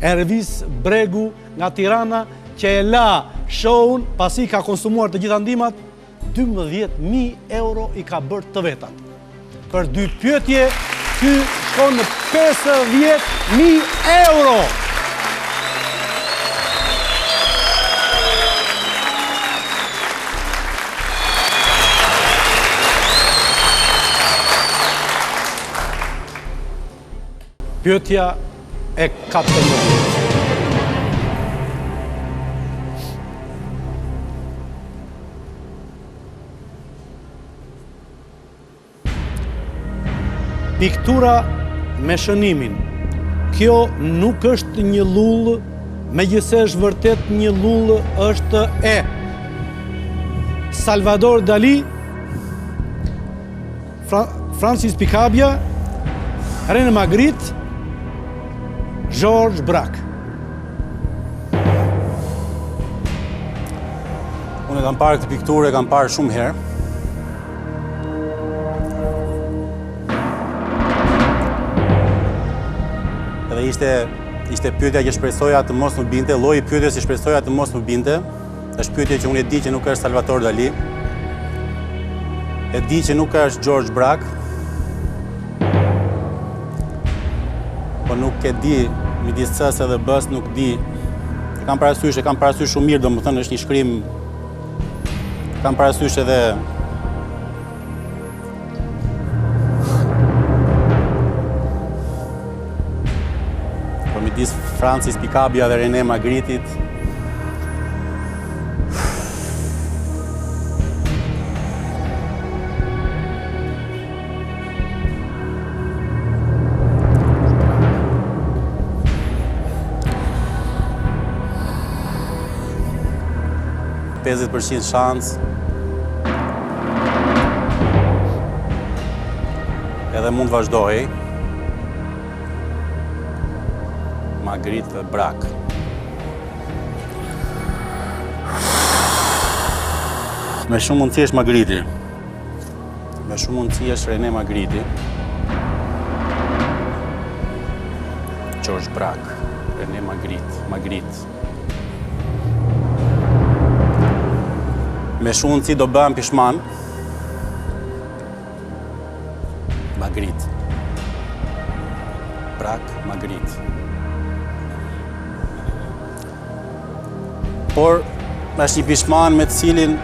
Ervis Bregu nga Tirana, që e la show-un pasi ka konsumuar të gjitha ndihmat, 12.000 euro i ka bërë të vetat. Për 2 pyetje, ky shkon në 50.000 euro. Pyetja e 14. Piktura me shënimin. Kjo nuk është një lull, megjithëse është vërtet një lull, është e Salvador Dali, Francis Picabia, René Magritte, Georges Braque. Unë kam parë këtë pikturë, kam parë shumë herë. Edhe ishte pyetja që shpresoja të mos më binte, lloji i pyetjes që shpresoja të mos më binte, është pyetje që unë e di që nuk është Salvador Dali. E di që nuk është Georges Braque. Po nuk e di, midis C-s edhe B-s nuk di. E kam parasysh shumë mirë, domethënë është një shkrim. Kam parasysh edhe po midis Francis Picabia dhe René Magrittit. %50 shans. Edhe mund vazhdoj. Magritte dhe Braque. Me shumë mundësi është Magritte. Me shumë mundësi është René Magritte. Georges Braque, René Magritte. Me shumë mundësi do bëhem pishman. Magritte. Braque, Magritte. Por, është një pishman me të cilin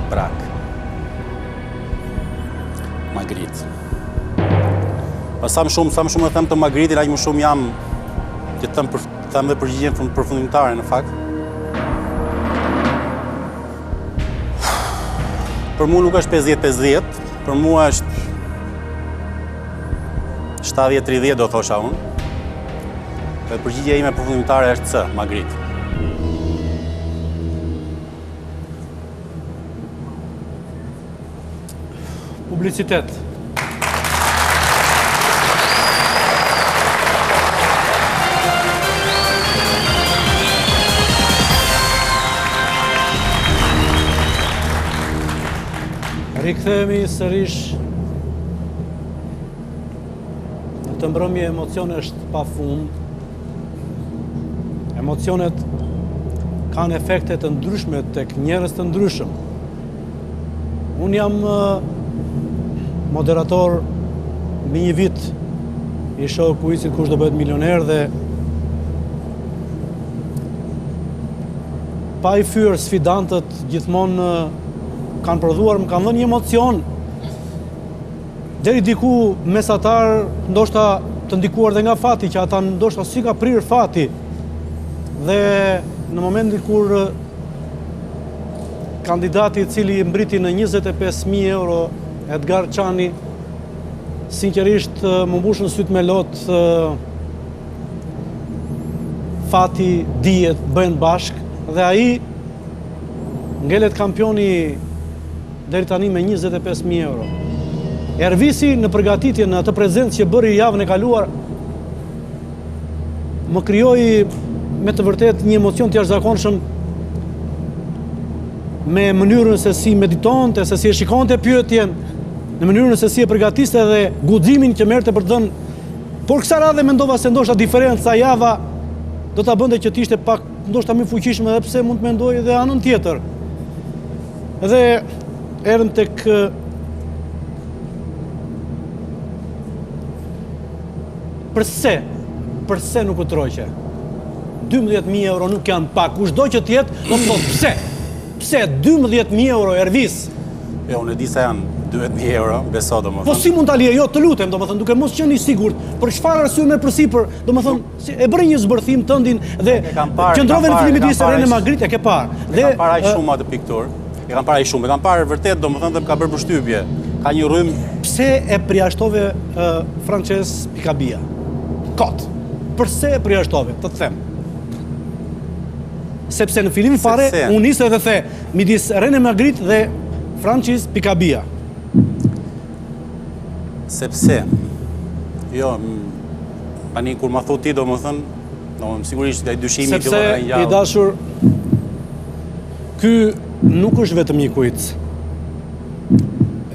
Braque. Magritte. Pa sa më shumë e them të Magrittin, aq më shumë jam që të them dhe përgjigjen përfundimtare në fakt. Për mua nuk është 50-50, për mua është 70-30 do thosha unë. Dhe përgjigja ime përfundimtare është C, Magritte. Publicitet. Rikthehemi sërish në të mbrëmje. Emocione është pa fund. Emocionet kanë efekte të ndryshme tek njerëz të ndryshëm. Unë jam moderator mbi një vit i show quizit Kush do bëhet milioner, dhe pa i fyer sfidantët gjithmonë kanë prodhuar, më kanë dhënë një emocion. Deri diku mesatar, ndoshta të ndikuar dhe nga fati, që ata ndoshta si ka prirë fati. Dhe në momentin kur kandidati i cili mbriti në 25.000 euro, Edgar Çani, sinqerisht më mbushën syt me lot, fati, dijet, bëhen bashk, dhe ai ngelet kampioni deri tani me 25.000 euro. Ervisi në përgatitje në atë prezencë që bëri javën e kaluar, më krijoi me të vërtet një emocion të jashtëzakonshëm, me mënyrën se si meditonte, se si e shikonte pyetjen, në mënyrën se si e përgatiste dhe guximin që merrte për të dhënë. Por kësa radhe mendova se ndoshta diferenca java do ta bënte që të ishte pak ndoshta më fuqishme, edhe pse mund të mendoj edhe anën tjetër. Edhe erën tek Përse nuk u troqe? 12.000 euro nuk janë pak. Kushdo që tjetë, do të thotë pse? Pse 12.000 euro Ervis? Jo, unë e di se janë 12.000 euro, beso do më thënë. Po si mund ta leje? Jo, të lutem, do më thënë, duke mos qenë i sigurt, për çfarë arsye me përsipër, do më thënë, e bëri një zbërthim tëndin dhe qëndrove në fillimit të Rene Magrit, e ke parë. E kam parë aq shumë atë piktur. E kam parë aq shumë, e kam parë vërtet, do më thënë, dhe më ka bërë përshtypje. Ka një rrym. Pse e përjashtove Frances Picabia? Kot. Përse e përjashtove? Të them. Sepse në fillim fare unë nisë dhe the midis Rene Magrit dhe Frances Picabia. Sepse jo, tani kur ma thot ti do më thënë, sigurisht ai dyshimi sepse i dashur, ky nuk është vetëm një kuic.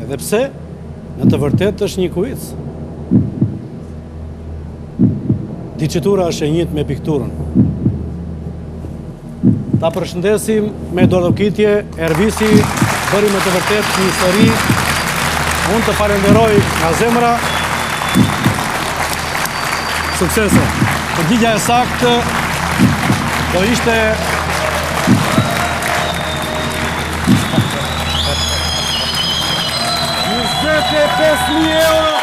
Edhe pse në të vërtetë është një kuic. Dicitura është e njëjtë me pikturën. Ta përshëndesim me dorëdhëkitje, Ervisi bëri me të vërtetë një histori. Unë të falenderoj nga zemra. Suksese. Përgjigja e saktë do ishte €25.000.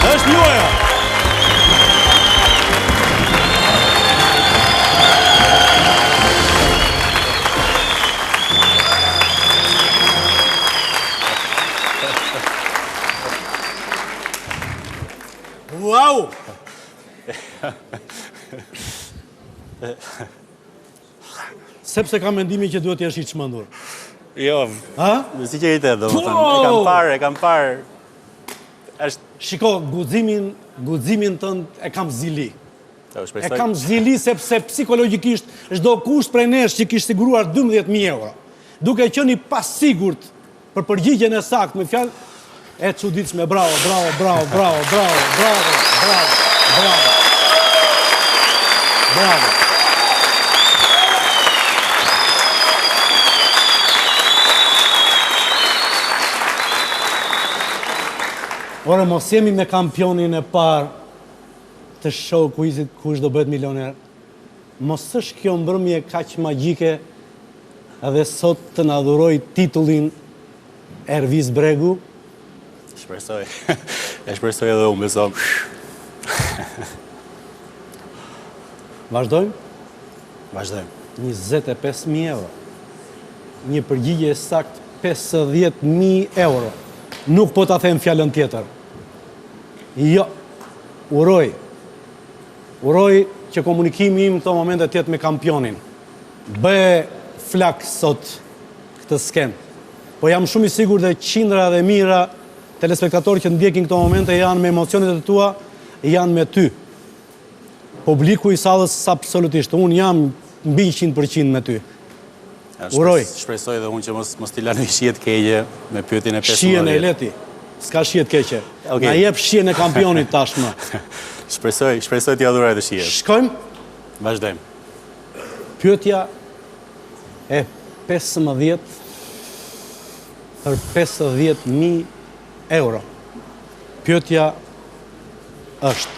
Është juaja. Wow! Sepse kam mendimin që duhet jesh i çmendur. Jo, me sinqeritet do më thënë. E kam parë. Shiko, guximin tënd e kam zili. E kam zili sepse psikologjikisht çdo kusht prej nesh që kishte siguruar 12.000 euro, duke qenë i pasigurt për përgjigjen e saktë me fjalë e çuditshme. Bravo. Ore, mos jemi me kampionin e parë të show quizit kush do bëhet milioner. Mos është kjo mbrëmje kaq magjike edhe sot të na dhuroj titullin Ervis Bregu? Shpresoj. E shpresoj edhe unë, beso. Vazhdojmë? Vazhdojmë. 25.000 euro. Një përgjigje sakt 50.000 euro. Nuk po ta them fjalën tjetër. Jo, uroj që komunikimi im në këto momente të jetë me kampionin. Bëhe flak sot këtë sken. Po jam shumë i sigurt dhe qindra dhe mira telespektatorë që ndjekin këto momente janë me emocionet e tua, janë me ty. Publiku i sallës absolutisht. Unë jam mbi 100% me ty. Uroj. Shpresoj dhe unë që mos t'i lani shihet keqe me pyetjen e 15. Shihen e leti. S'ka shihet keqe. Na jep shihen e kampionit tashmë. Shpresoj t'i adhuroj të shihet. Shkojmë? Vazhdojmë. Pyetja e 15 për 50.000 euro. Pyetja është: